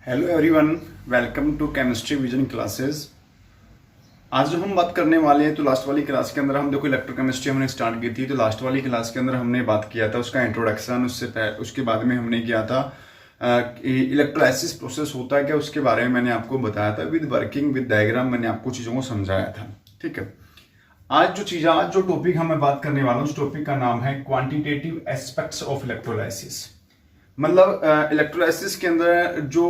Hello everyone, welcome to chemistry vision classes. आज जो हम बात करने वाले हैं तो लास्ट वाली क्लास के अंदर हम देखो इलेक्ट्रोकेमिस्ट्री हमने स्टार्ट की थी। तो लास्ट वाली क्लास के अंदर हमने बात किया था उसका इंट्रोडक्शन, उसके बाद में हमने किया था इलेक्ट्रोलाइसिस प्रोसेस होता है क्या, उसके बारे में मैंने आपको बताया था विद वर्किंग विद डायग्राम। मैंने आपको चीज़ों को समझाया था। ठीक है, आज जो टॉपिक हमें बात करने वाला हूँ उस टॉपिक का नाम है क्वांटिटेटिव एस्पेक्ट्स ऑफ इलेक्ट्रोलाइसिस। मतलब इलेक्ट्रोलाइसिस के अंदर जो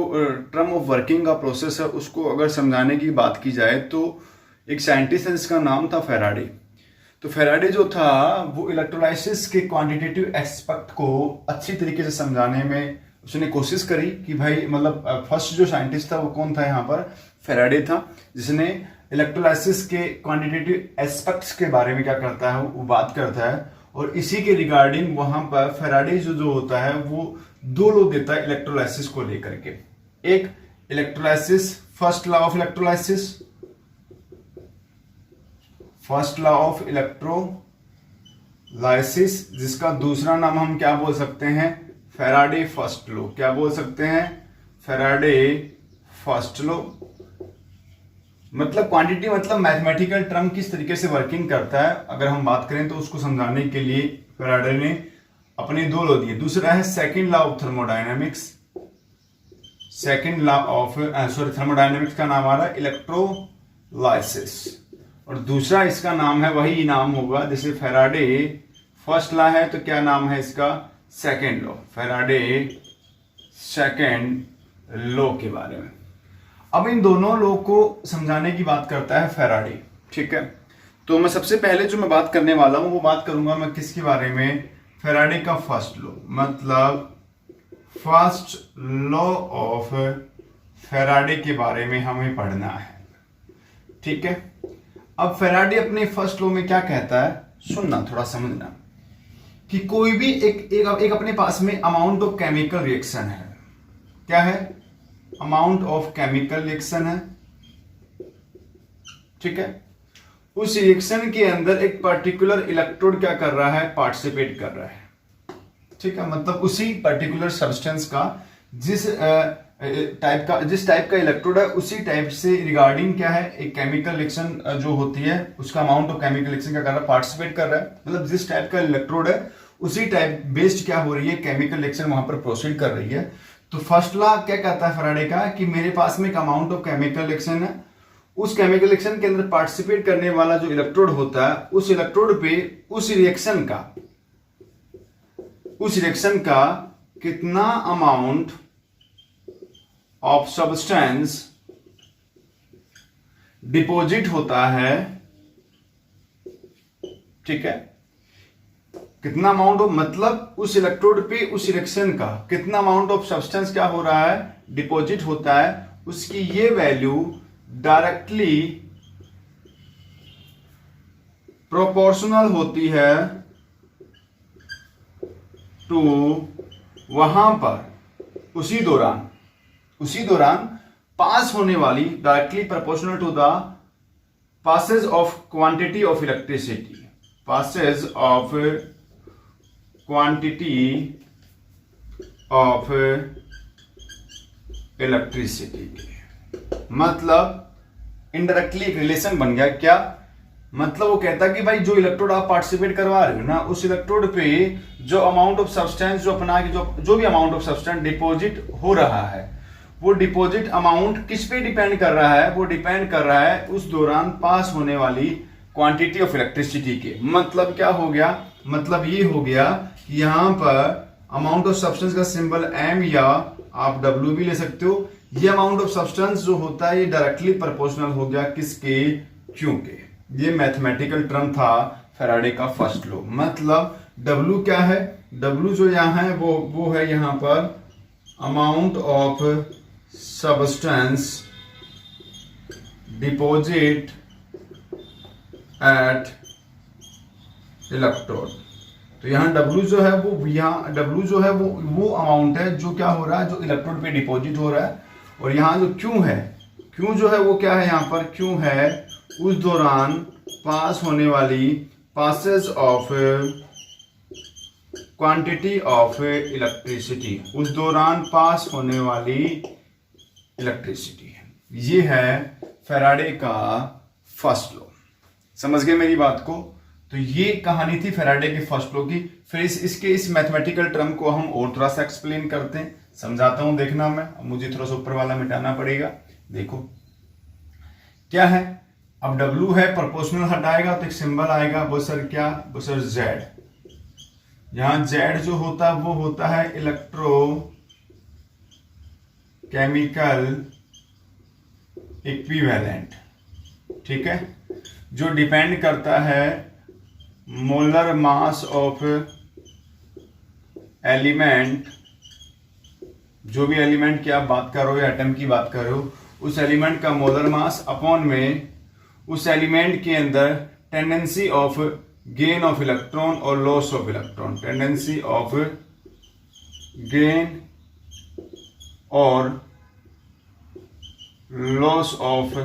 टर्म ऑफ वर्किंग का प्रोसेस है उसको अगर समझाने की बात की जाए तो एक साइंटिस्ट है जिसका नाम था फेराडे। तो फेराडे जो था वो इलेक्ट्रोलाइसिस के क्वांटिटेटिव एस्पेक्ट को अच्छी तरीके से समझाने में उसने कोशिश करी कि भाई मतलब फर्स्ट जो साइंटिस्ट था वो कौन था, यहाँ पर फेराडे था, जिसने इलेक्ट्रोलाइसिस के क्वांटिटेटिव एस्पेक्ट्स के बारे में क्या करता है वो बात करता है। और इसी के रिगार्डिंग वहां पर फेराडे जो होता है वो दो लो देता है इलेक्ट्रोलाइसिस को लेकर के। एक electrolysis first law of electrolysis, first law of electrolysis, जिसका दूसरा नाम हम क्या बोल सकते हैं, फेराडे फर्स्ट लॉ। क्या बोल सकते हैं, फेराडे फर्स्ट लॉ। मतलब क्वांटिटी मतलब मैथमेटिकल टर्म किस तरीके से वर्किंग करता है अगर हम बात करें तो उसको समझाने के लिए फेराडे ने अपने दो लॉ दिए। दूसरा है second law of thermodynamics, second law of thermodynamics का नाम आ रहा है इलेक्ट्रोलाइसिस, और दूसरा इसका नाम है वही नाम होगा जैसे फेराडे फर्स्ट लॉ है तो क्या नाम है इसका, second law, Faraday second law के बारे में। अब इन दोनों लॉ को समझाने की बात करता है फेराडे। ठीक है, तो मैं सबसे पहले जो मैं बात करने वाला हूं वो बात करूंगा मैं किसके बारे में, फेराडे का फर्स्ट लॉ, मतलब फर्स्ट लॉ ऑफ फेराडे के बारे में हमें पढ़ना है। ठीक है, अब फेराडे अपने फर्स्ट लॉ में क्या कहता है, सुनना थोड़ा समझना, कि कोई भी एक अपने पास में अमाउंट ऑफ केमिकल रिएक्शन है। क्या है, अमाउंट ऑफ केमिकल रिएक्शन है। ठीक है, उस रिएक्शन के अंदर एक पर्टिकुलर इलेक्ट्रोड क्या कर रहा है, पार्टिसिपेट कर रहा है। ठीक है, मतलब उसी पर्टिकुलर सब्सटेंस का जिस टाइप का इलेक्ट्रोड है उसी टाइप से रिगार्डिंग क्या है, एक केमिकल रिएक्शन जो होती है उसका अमाउंट ऑफ केमिकल रिएक्शन क्या कर रहा है, पार्टिसिपेट कर रहा है। मतलब जिस टाइप का इलेक्ट्रोड है उसी टाइप बेस्ड क्या हो रही है, केमिकल रिएक्शन वहां पर प्रोसीड कर रही है। तो फर्स्ट लॉ क्या कहता है फेराडे का, कि मेरे पास में एक अमाउंट ऑफ केमिकल रिएक्शन है, उस केमिकल रिएक्शन के अंदर पार्टिसिपेट करने वाला जो इलेक्ट्रोड होता है उस इलेक्ट्रोड पे उस रिएक्शन का कितना अमाउंट ऑफ सब्सटेंस डिपॉजिट होता है। ठीक है, कितना अमाउंट ऑफ मतलब उस इलेक्ट्रोड पे उस रिएक्शन का कितना अमाउंट ऑफ सब्सटेंस क्या हो रहा है, डिपॉजिट होता है, उसकी ये वैल्यू डायरेक्टली प्रोपोर्शनल होती है टू वहां पर उसी दौरान पास होने वाली, directly proportional to the passage of quantity of electricity, passage of quantity of electricity. मतलब इनडायरेक्टली एक रिलेशन बन गया। क्या मतलब, वो कहता है कि भाई जो इलेक्ट्रोड आप पार्टिसिपेट करवा रहे हो ना उस इलेक्ट्रोड पे जो अमाउंट ऑफ सब्सटेंस जो भी अमाउंट ऑफ सब्सटेंस डिपॉजिट हो रहा है वो डिपॉजिट अमाउंट किस पे डिपेंड कर रहा है, वो डिपेंड कर रहा है उस दौरान पास होने वाली क्वांटिटी ऑफ इलेक्ट्रिसिटी के। मतलब क्या हो गया, मतलब ये हो गया कि यहां पर अमाउंट ऑफ सब्सटेंस का सिंबल एम या आप डब्ल्यू भी ले सकते हो। ये अमाउंट ऑफ सब्सटेंस जो होता है ये डायरेक्टली प्रोपोर्शनल हो गया किसके, क्यू के। ये मैथमेटिकल टर्म था फेराडे का फर्स्ट लॉ। मतलब डब्ल्यू क्या है, डब्ल्यू जो यहाँ है वो है यहाँ पर amount of substance deposit eight electrode. तो यहाँ W जो है वो अमाउंट है जो क्या हो रहा है, जो इलेक्ट्रोड पे डिपॉजिट हो रहा है। और यहाँ जो Q है, Q जो है वो क्या है, यहाँ पर Q है उस दौरान पास होने वाली passage of quantity of electricity, उस दौरान पास होने वाली इलेक्ट्रिसिटी है। ये है फैराडे का फर्स्ट लॉ। समझ गए मेरी बात को? तो ये कहानी थी फैराडे के फर्स्ट लॉ की। फिर इस मैथमेटिकल टर्म को हम और थोड़ा सा एक्सप्लेन करते हैं, समझाता हूं। देखना मैं, अब मुझे थोड़ा सा ऊपर वाला मिटाना पड़ेगा। देखो क्या है, अब W है, प्रोपोर्शनल हटाएगा तो एक सिंबल आएगा, वो सर क्या, वो सर Z। यहां Z जो होता है वो होता है इलेक्ट्रो केमिकल इक्विवेलेंट, ठीक है, जो डिपेंड करता है मोलर मास ऑफ एलिमेंट। जो भी एलिमेंट की आप बात कर रहे हो या एटम की बात कर रहे हो, उस एलिमेंट का मोलर मास अपॉन में उस एलिमेंट के अंदर tendency of gain of electron और loss of electron, tendency of gain और लॉस ऑफ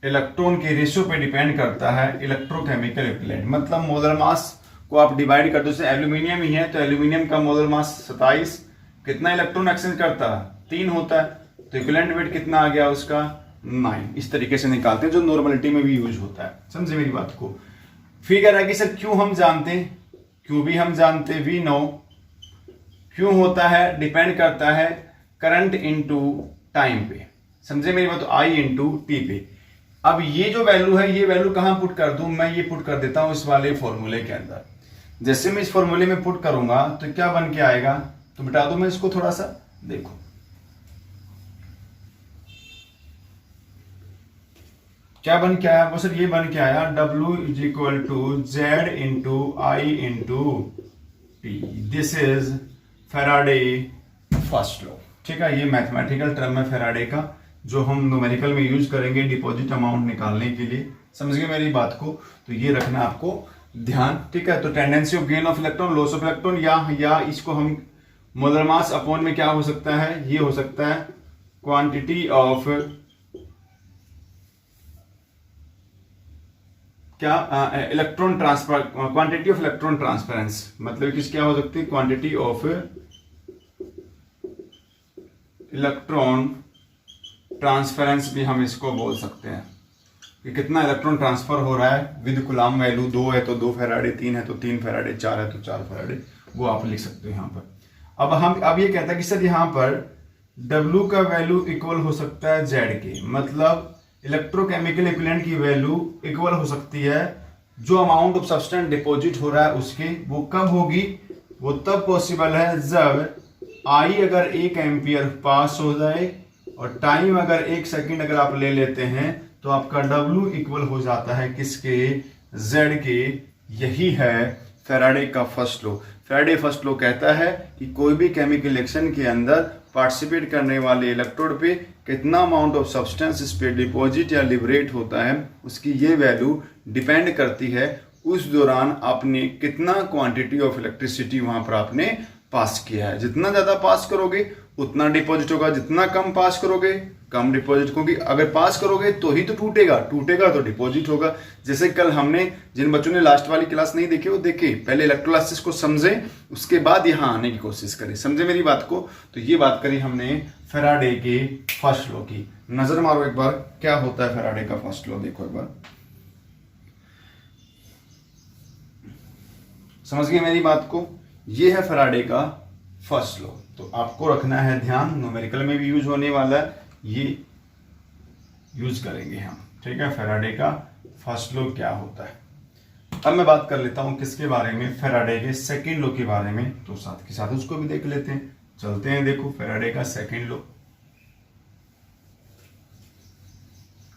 इलेक्ट्रॉन के रेशियो पे डिपेंड करता है इलेक्ट्रोकेमिकल इक्विवेलेंट। मतलब मोलर मास को आप डिवाइड कर दो, जैसे एल्यूमिनियम ही है तो एल्यूमिनियम का मोलर मास 27, कितना इलेक्ट्रॉन एक्सचेंज करता है, 3 होता है, तो इक्विवेलेंट वेट कितना आ गया उसका, 9। इस तरीके से निकालते हैं, जो नॉर्मलिटी में भी यूज होता है। समझे मेरी बात को? फिर कह रहा है कि सर क्यों हम जानते हैं, क्यों भी हम जानते, वी नो। क्यों होता है, डिपेंड करता है करंट इनटू टाइम पे। समझे मेरी बात? आई इनटू टी पे। अब ये जो वैल्यू है, ये वैल्यू कहां पुट कर दूं मैं, ये पुट कर देता हूं इस वाले फॉर्मूले के अंदर। जैसे मैं इस फॉर्मूले में पुट करूंगा तो क्या बन के आएगा, तो मिटा दूं मैं इसको थोड़ा सा। देखो क्या बन के आया, वो सर ये बन के आया W is equal to Z into I into T. This is Faraday first law, ठीक है। ये मैथमेटिकल टर्म है फैराडे का, जो हम न्यूमेरिकल में यूज करेंगे डिपॉजिट अमाउंट निकालने के लिए। समझ गए मेरी बात को? तो ये रखना आपको ध्यान, ठीक है। तो tendency of gain of electron, loss of electron, या इसको हम मोलर मास अपॉन में क्या हो सकता है, ये हो सकता है क्वांटिटी ऑफ क्या, electron transfer, quantity of electron transference. मतलब किस क्या हो सकती है, क्वांटिटी ऑफ इलेक्ट्रॉन ट्रांसफरेंस भी हम इसको बोल सकते हैं, कि कितना इलेक्ट्रॉन ट्रांसफर हो रहा है विद कूलम्ब वैल्यू। 2 है तो 2 फैराडे, 3 है तो 3 फैराडे, 4 है तो 4 फैराडे, वो आप लिख सकते हो यहाँ पर। अब ये कहता है कि सर यहाँ पर W का वैल्यू इक्वल हो सकता है Z के, मतलब इलेक्ट्रोकेमिकल इक्विवेलेंट की वैल्यू इक्वल हो सकती है जो अमाउंट ऑफ सब्सटेंस डिपॉजिट हो रहा है उसके। वो कब होगी, वो तब पॉसिबल है जब I अगर 1 एम्पियर पास हो जाए और टाइम अगर 1 सेकंड अगर आप ले लेते हैं तो आपका W इक्वल हो जाता है किसके, Z के। यही है फैराडे का first law. Faraday first law कहता है कि कोई भी केमिकल रिएक्शन के अंदर पार्टिसिपेट करने वाले इलेक्ट्रोड पे कितना अमाउंट ऑफ सब्सटेंस इस पे डिपॉजिट या लिबरेट होता है, उसकी ये वैल्यू डिपेंड करती है उस दौरान आपने कितना क्वांटिटी ऑफ इलेक्ट्रिसिटी वहां पर आपने पास किया है। जितना ज्यादा पास करोगे उतना डिपॉजिट होगा, जितना कम पास करोगे कम डिपॉजिट होगी। अगर पास करोगे तो ही तो टूटेगा, टूटेगा तो डिपॉजिट होगा। जैसे कल हमने, जिन बच्चों ने लास्ट वाली क्लास नहीं देखी वो देखे, पहले इलेक्ट्रोलाइसिस को समझे, उसके बाद यहाँ आने की कोशिश करें। समझे मेरी बात को? तो ये बात करी हमने फैराडे के फर्स्ट लॉ की। नजर मारो एक बार क्या होता है फैराडे का फर्स्ट लॉ, देखो एक बार। समझ गए मेरी बात को? ये है फैराडे का फर्स्ट लॉ। तो आपको रखना है ध्यान, न्यूमेरिकल में भी यूज होने वाला है, ये यूज करेंगे हम, ठीक है। फैराडे का फर्स्ट लॉ क्या होता है। अब मैं बात कर लेता हूं किसके बारे में, फैराडे के सेकंड लॉ के बारे में। तो साथ के साथ उसको भी देख लेते हैं, चलते हैं। देखो फैराडे का सेकंड लॉ,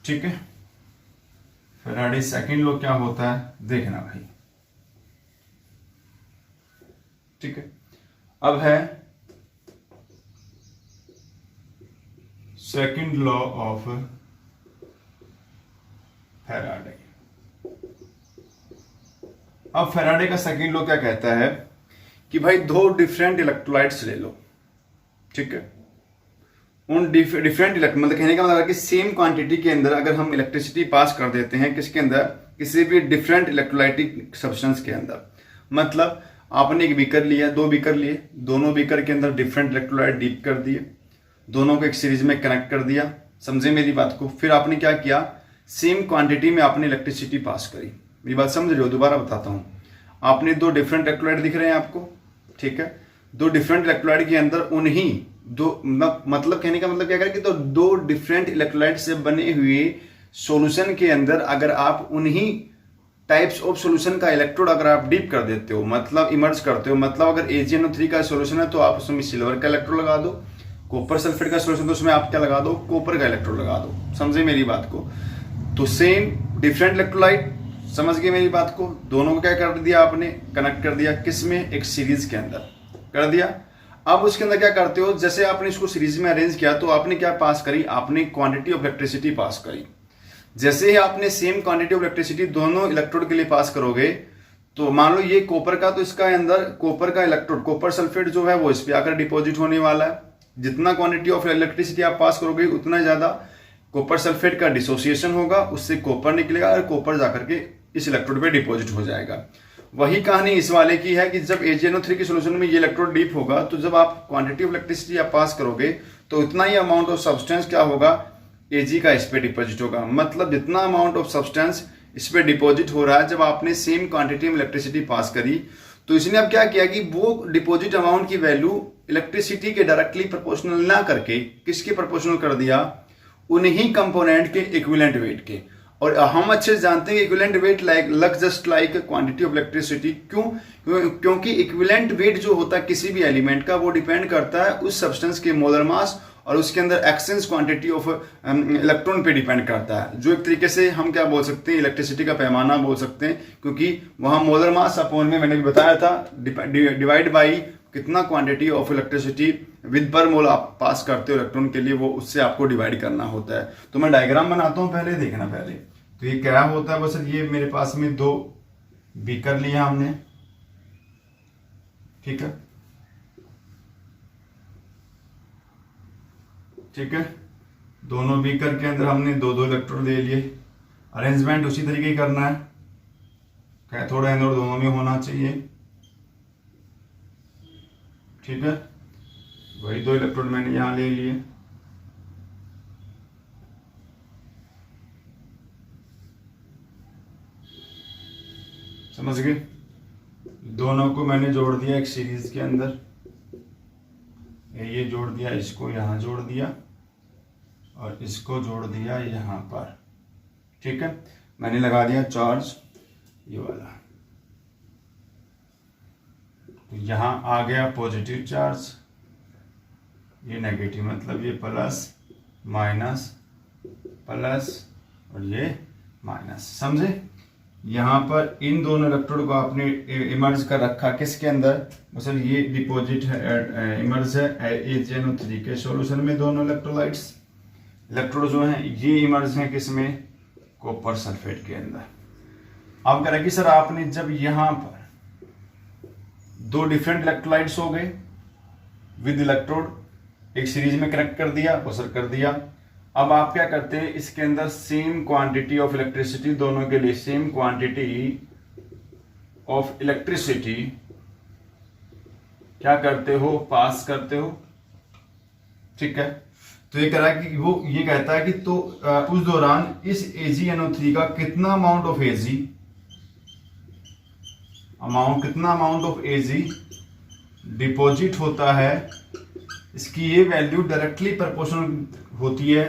ठीक है। फैराडे सेकंड लॉ क्या होता है देखना भाई, ठीक है। अब है सेकंड लॉ ऑफ फैराडे। अब फैराडे का सेकंड लॉ क्या कहता है कि भाई 2 डिफरेंट इलेक्ट्रोलाइट्स ले लो, ठीक है। उन डिफरेंट मतलब कहने का मतलब कि सेम क्वांटिटी के अंदर अगर हम इलेक्ट्रिसिटी पास कर देते हैं किसके अंदर, किसी भी डिफरेंट इलेक्ट्रोलाइटिक सब्सटेंस के अंदर। मतलब आपने एक बीकर लिया, 2 बीकर लिए, दोनों बीकर के अंदर डिफरेंट इलेक्ट्रोलाइट डीप कर दिए, दोनों को एक सीरीज में कनेक्ट कर दिया, समझे मेरी बात को। फिर आपने क्या किया, सेम क्वांटिटी में आपने इलेक्ट्रिसिटी पास करी। मेरी बात समझ रहे हो, दोबारा बताता हूं। आपने दो डिफरेंट इलेक्ट्रोलाइट दिख रहे हैं आपको, ठीक है। दो डिफरेंट इलेक्ट्रोलाइट के अंदर उन्हीं दो, मतलब कहने का मतलब क्या करें कि तो दो डिफरेंट इलेक्ट्रोलाइट से बने हुए सॉल्यूशन के अंदर अगर आप उन्हीं टाइप्स ऑफ सॉल्यूशन का इलेक्ट्रोड अगर आप डीप कर देते हो, मतलब इमर्ज करते हो, मतलब अगर AgNO3 का सॉल्यूशन है तो आप उसमें सिल्वर का इलेक्ट्रोड लगा दो, कॉपर सल्फेट का सॉल्यूशन तो उसमें आप क्या लगा दो, कॉपर का इलेक्ट्रोड लगा दो, समझे मेरी बात को। तो सेम डिफरेंट इलेक्ट्रोलाइट, समझ गए मेरी बात को। दोनों को क्या कर दिया आपने, कनेक्ट कर दिया, किसमें, एक सीरीज के अंदर कर दिया। अब उसके अंदर क्या करते हो, जैसे आपने इसको सीरीज में अरेंज किया तो आपने क्या पास करी, आपने क्वांटिटी ऑफ इलेक्ट्रिसिटी पास करी। जैसे ही आपने सेम क्वांटिटी ऑफ इलेक्ट्रिसिटी दोनों इलेक्ट्रोड के लिए पास करोगे, तो मान लो ये कॉपर का, तो इसका अंदर कॉपर का इलेक्ट्रोड, कॉपर सल्फेट जो है वो इस पे आकर डिपॉजिट होने वाला है। जितना क्वांटिटी ऑफ इलेक्ट्रिसिटी आप पास करोगे उतना ज्यादा कॉपर सल्फेट का डिसोसिएशन होगा, उससे कॉपर निकलेगा और कॉपर जाकर के इस इलेक्ट्रोड पे डिपॉजिट हो जाएगा। वही कहानी इस वाले की है कि जब AgNO3 के सॉल्यूशन में ये इलेक्ट्रोड डीप होगा, तो जब आप क्वांटिटी ऑफ इलेक्ट्रिसिटी आप पास करोगे तो उतना ही अमाउंट ऑफ सब्सटेंस क्या होगा, Ag का इस पे डिपॉजिट होगा। मतलब जितना अमाउंट ऑफ सब्सटेंस इस पे डिपॉजिट हो रहा है, जब आपने सेम क्वांटिटी में इलेक्ट्रिसिटी पास करी, तो इसने अब क्या किया कि वो डिपॉजिट अमाउंट की वैल्यू इलेक्ट्रिसिटी के डायरेक्टली प्रोपोर्शनल ना करके किसके प्रोपोर्शनल कर दिया, उन्हीं कंपोनेंट के इक्विवेलेंट वेट के। और हम अच्छे से जानते हैं इक्विवेलेंट वेट लग just like quantity of electricity. क्यों? क्योंकि इक्विवेलेंट वेट जो होता है किसी भी एलिमेंट का, वो डिपेंड करता है उस सब्सटेंस के मोलर मास और उसके अंदर एक्सचेंज क्वांटिटी ऑफ इलेक्ट्रॉन पे डिपेंड करता है, जो एक तरीके से हम क्या बोल सकते हैं, इलेक्ट्रिसिटी का पैमाना बोल सकते हैं। क्योंकि वहां मोलर मास अपॉन में मैंने भी बताया था डिवाइड बाई कितना क्वांटिटी ऑफ इलेक्ट्रिसिटी विद पर मोल आप पास करते हो इलेक्ट्रॉन के लिए, वो उससे आपको डिवाइड करना होता है। तो मैं डायग्राम बनाता हूं, पहले देखना। पहले तो ये क्या होता है, बस ये मेरे पास में दो बीकर लिया हमने, ठीक है, ठीक है। दोनों बीकर के अंदर हमने दो दो इलेक्ट्रोड ले लिए। अरेंजमेंट उसी तरीके ही करना है, कैथोड एनोड दोनों में होना चाहिए, ठीक है। वही दो इलेक्ट्रोड मैंने यहां ले लिए। समझ गए? दोनों को मैंने जोड़ दिया एक सीरीज के अंदर, ये जोड़ दिया, इसको यहां जोड़ दिया और इसको जोड़ दिया यहां पर, ठीक है। मैंने लगा दिया चार्ज ये वाला, तो यहां आ गया पॉजिटिव चार्ज, ये नेगेटिव, मतलब ये प्लस माइनस प्लस और ये माइनस, समझे। यहां पर इन दोनों इलेक्ट्रोड को आपने इमर्ज कर रखा किसके अंदर, मतलब ये डिपॉजिट है, इमर्ज है AgNO3 के सॉल्यूशन में। दोनों इलेक्ट्रोड जो हैं ये इमर्ज हैं किसमें, कॉपर सल्फेट के अंदर। अब कह रहा है कि सर आपने जब यहां पर दो डिफरेंट इलेक्ट्रोलाइट्स हो गए विद इलेक्ट्रोड एक सीरीज में कनेक्ट कर दिया, बसर कर दिया। अब आप क्या करते हैं, इसके अंदर सेम क्वांटिटी ऑफ इलेक्ट्रिसिटी, दोनों के लिए सेम क्वांटिटी ऑफ इलेक्ट्रिसिटी क्या करते हो, पास करते हो, ठीक है। तो ये कह रहा है कि वो ये कहता है कि तो उस दौरान इस AgNO3 का कितना अमाउंट ऑफ Ag डिपॉजिट होता है, इसकी ये वैल्यू डायरेक्टली प्रोपोर्शनल होती है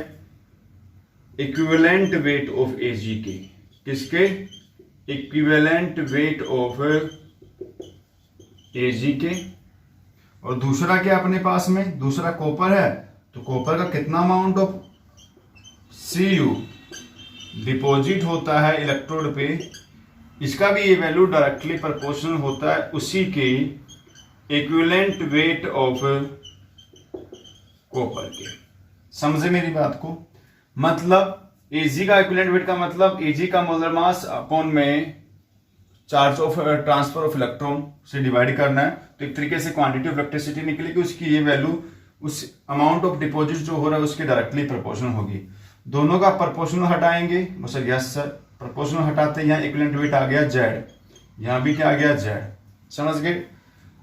इक्विवेलेंट वेट ऑफ Ag के। किसके? इक्विवेलेंट वेट ऑफ Ag के। और दूसरा क्या अपने पास में, दूसरा कॉपर है, तो कॉपर का कितना अमाउंट ऑफ Cu डिपॉजिट होता है इलेक्ट्रोड पे, इसका भी ये वैल्यू डायरेक्टली प्रोपोर्शनल होता है उसी के इक्विवेलेंट वेट ऑफ कॉपर के। समझे मेरी बात को? मतलब Ag का इक्विवेलेंट वेट का मतलब Ag का मोलर मास अपॉन में charge of transfer of electron से डिवाइड करना है, तो एक तरीके से क्वांटिटी ऑफ इलेक्ट्रिसिटी निकलेगी, उसकी ये वैल्यू उस अमाउंट ऑफ डिपॉजिट जो हो रहा है उसके डायरेक्टली प्रोपोर्शनल होगी। दोनों का प्रोपोर्शनल हटाएंगे, सर यस सर, प्रोपोर्शनल हटाते यहाँ इक्विवेलेंट वेट आ गया Z, यहां भी क्या आ गया Z, समझ गए।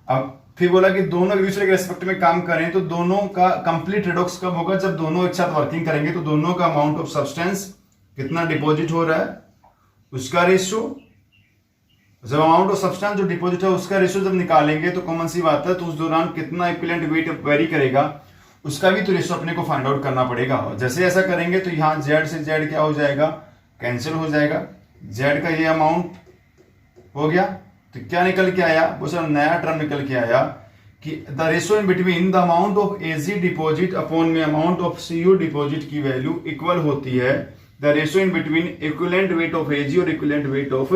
अब फिर बोला कि दोनों एक दूसरे के रेस्पेक्ट में काम करें तो दोनों का कंप्लीट रिडॉक्स कब होगा, जब दोनों एक साथ वर्किंग करेंगे तो दोनों का अमाउंट ऑफ सब्सटेंस कितना डिपॉजिट हो रहा है उसका रेशियो, जब अमाउंट ऑफ सब्सटेंस जो डिपॉजिट है उसका रेशियो जब निकालेंगे तो कॉमन सी बात है, तो उस दौरान कितना इक्विवेलेंट वेट वेरी करेगा उसका भी तो रेशियो अपने को फाइंड आउट करना पड़ेगा। और जैसे ऐसा करेंगे तो यहाँ जेड से जेड क्या हो जाएगा, कैंसिल हो जाएगा, जेड का ये अमाउंट हो गया। तो क्या निकल के आया, वो सर नया टर्म निकल के आया कि the ratio in between the amount of AG deposit upon में अमाउंट ऑफ सीयू डिपॉजिट की वैल्यू इक्वल होती है the ratio in between equivalent weight of AG और इक्विवेलेंट वेट ऑफ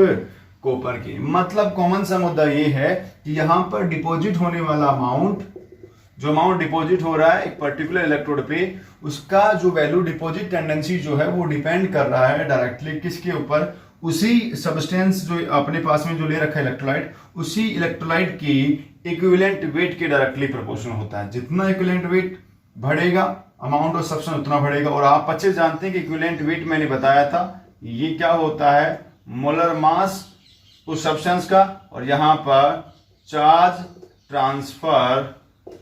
कॉपर की। मतलब कॉमन सा मुद्दा ये है कि यहां पर डिपॉजिट होने वाला अमाउंट, जो अमाउंट डिपॉजिट हो रहा है एक पर्टिकुलर इलेक्ट्रोड पे, उसका जो वैल्यू डिपॉजिट टेंडेंसी जो है वो डिपेंड कर रहा है डायरेक्टली किसके ऊपर, उसी सब्सटेंस जो अपने पास में जो ले रखा है इलेक्ट्रोलाइट, उसी इलेक्ट्रोलाइट की इक्विवेलेंट वेट के डायरेक्टली प्रोपोर्शनल होता है। जितना इक्विवेलेंट वेट बढ़ेगा अमाउंट ऑफ सब्सटेंस उतना बढ़ेगा। और आप अच्छे जानते हैं कि इक्विवेलेंट वेट मैंने बताया था ये क्या होता है, मोलर मास उस सब्सटेंस का, और यहां पर चार्ज ट्रांसफर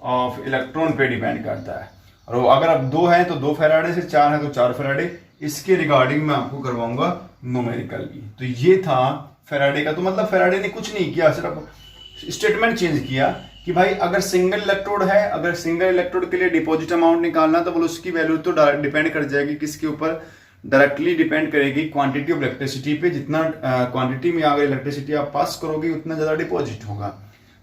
ऑफ इलेक्ट्रॉन पे डिपेंड करता है। और अगर अब 2 है तो 2 फैराडे से 4 है तो 4 फैराडे। इसके रिगार्डिंग मैं आपको करवाऊंगा न्यूमेरिकल भी। तो ये था फैराडे का। तो मतलब फैराडे ने कुछ नहीं किया, सिर्फ स्टेटमेंट चेंज किया कि भाई अगर सिंगल इलेक्ट्रोड है, अगर सिंगल इलेक्ट्रोड के लिए डिपॉजिट अमाउंट निकालना तो बोलो उसकी वैल्यू तो डिपेंड कर जाएगी किसके ऊपर, डायरेक्टली डिपेंड करेगी क्वांटिटी ऑफ इलेक्ट्रिसिटी पे। जितना क्वांटिटी में अगर इलेक्ट्रिसिटी आप पास करोगे उतना ज्यादा डिपॉजिट होगा।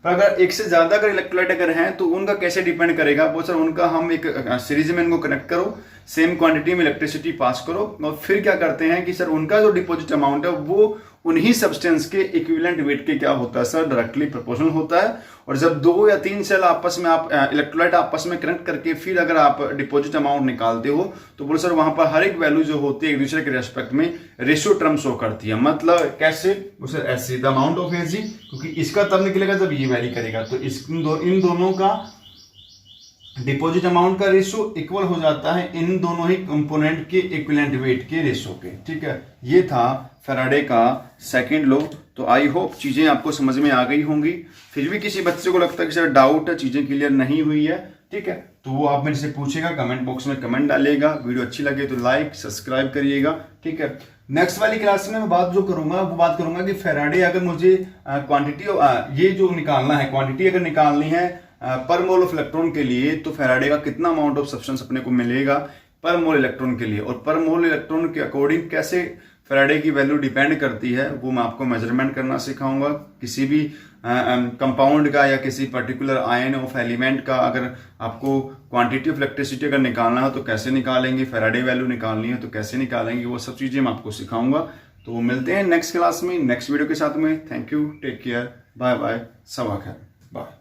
पर अगर एक से ज्यादा अगर इलेक्ट्रोलाइट अगर हैं तो उनका कैसे डिपेंड करेगा, वो सर उनका हम एक सीरीज में इनको कनेक्ट करो, सेम क्वांटिटी में इलेक्ट्रिसिटी पास करो, और फिर क्या करते हैं कि सर उनका जो डिपॉजिट अमाउंट है वो उन्हीं सब्सटेंस के इक्विवेलेंट वेट के क्या होता है सर, डायरेक्टली प्रोपोर्शनल होता है। और जब 2 या 3 सेल आपस में आप इलेक्ट्रोलाइट आपस में कनेक्ट करके फिर अगर आप डिपॉजिट अमाउंट निकालते हो तो बोलो सर वहां पर हर एक वैल्यू जो होती है एक दूसरे के रेस्पेक्ट में रेशियो टर्म शो करती है। मतलब कैसे, सर ऐसे द अमाउंट ऑफ एजी, क्योंकि इसका तब निकलेगा जब ये वैरी करेगा, तो इन दोनों का डिपॉजिट अमाउंट का रेशियो इक्वल हो जाता है इन दोनों ही कंपोनेंट के इक्विवेलेंट वेट के रेशियो के। ठीक है, ये था फैराडे का सेकंड लॉ। तो आई होप चीजें आपको समझ में आ गई होंगी। फिर भी किसी बच्चे को लगता है कि सर डाउट है, चीजें क्लियर नहीं हुई है, ठीक है, तो वो आप मेरे से पूछेगा, कमेंट बॉक्स में कमेंट डालेगा। वीडियो अच्छी लगे तो लाइक सब्सक्राइब करिएगा। ठीक है, नेक्स्ट वाली क्लास में मैं बात जो करूंगा वो बात करूंगा कि फैराडे अगर मुझे क्वांटिटी ये जो निकालना है, क्वांटिटी अगर निकालनी है पर मोल ऑफ इलेक्ट्रॉन के लिए, तो फैराडे का कितना अमाउंट ऑफ सब्सटेंस अपने को मिलेगा पर मोल इलेक्ट्रॉन के लिए, और पर मोल इलेक्ट्रॉन के अकॉर्डिंग कैसे फैराडे की वैल्यू डिपेंड करती है वो मैं आपको मेजरमेंट करना सिखाऊंगा। किसी भी कंपाउंड का या किसी पर्टिकुलर आयन ऑफ एलिमेंट का अगर आपको क्वांटिटी ऑफ इलेक्ट्रिसिटी अगर निकालना है तो कैसे निकालेंगे, फैराडे वैल्यू निकालनी है तो कैसे निकालेंगे, वो सब चीजें मैं आपको सिखाऊंगा। तो मिलते हैं नेक्स्ट क्लास में नेक्स्ट वीडियो के साथ में। Thank you, take care, bye bye, सबा खैर, बाय।